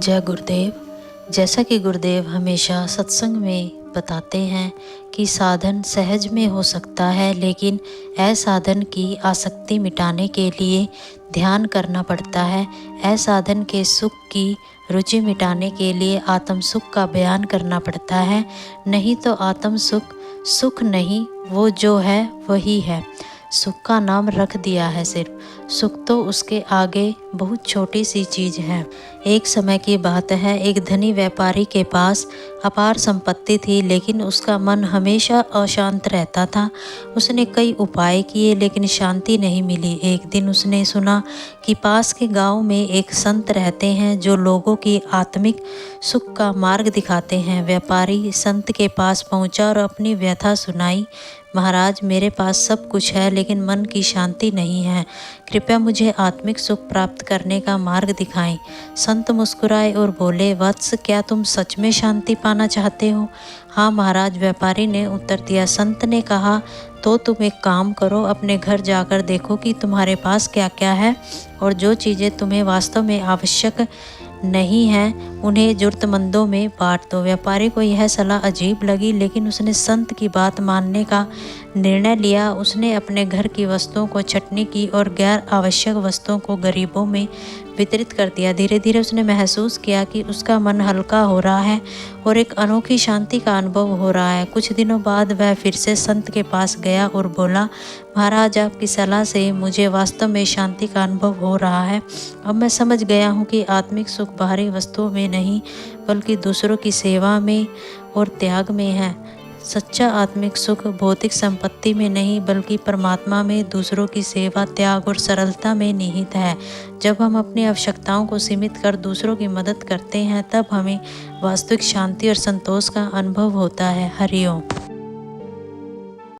जय गुरुदेव। जैसा कि गुरुदेव हमेशा सत्संग में बताते हैं कि साधन सहज में हो सकता है, लेकिन असाधन की आसक्ति मिटाने के लिए ध्यान करना पड़ता है। असाधन के सुख की रुचि मिटाने के लिए आत्म सुख का बयान करना पड़ता है। नहीं तो आत्म सुख सुख नहीं, वो जो है वही है। सुख का नाम रख दिया है सिर्फ, सुख तो उसके आगे बहुत छोटी सी चीज़ है। एक समय की बात है, एक धनी व्यापारी के पास अपार संपत्ति थी, लेकिन उसका मन हमेशा अशांत रहता था। उसने कई उपाय किए लेकिन शांति नहीं मिली। एक दिन उसने सुना कि पास के गांव में एक संत रहते हैं जो लोगों की आत्मिक सुख का मार्ग दिखाते हैं। व्यापारी संत के पास पहुंचा और अपनी व्यथा सुनाई। महाराज, मेरे पास सब कुछ है लेकिन मन की शांति नहीं है। कृपया मुझे आत्मिक सुख प्राप्त करने का मार्ग दिखाएं। संत मुस्कुराए और बोले, वत्स, क्या तुम सच में शांति पाना चाहते हो? हाँ महाराज, व्यापारी ने उत्तर दिया। संत ने कहा, तो तुम एक काम करो, अपने घर जाकर देखो कि तुम्हारे पास क्या क्या है और जो चीज़ें तुम्हें वास्तव में आवश्यक नहीं है उन्हें ज़रूरतमंदों में बांट दो। व्यापारी को यह सलाह अजीब लगी, लेकिन उसने संत की बात मानने का निर्णय लिया। उसने अपने घर की वस्तुओं को छंटनी की और गैर आवश्यक वस्तुओं को गरीबों में वितरित कर दिया। धीरे धीरे उसने महसूस किया कि उसका मन हल्का हो रहा है और एक अनोखी शांति का अनुभव हो रहा है। कुछ दिनों बाद वह फिर से संत के पास गया और बोला, महाराज, आपकी सलाह से मुझे वास्तव में शांति का अनुभव हो रहा है। अब मैं समझ गया हूँ कि आत्मिक सुख बाहरी वस्तुओं में नहीं, बल्कि दूसरों की सेवा में और त्याग में है। सच्चा आत्मिक सुख भौतिक संपत्ति में नहीं, बल्कि परमात्मा में, दूसरों की सेवा, त्याग और सरलता में निहित है। जब हम अपनी आवश्यकताओं को सीमित कर दूसरों की मदद करते हैं, तब हमें वास्तविक शांति और संतोष का अनुभव होता है। हरि ओम।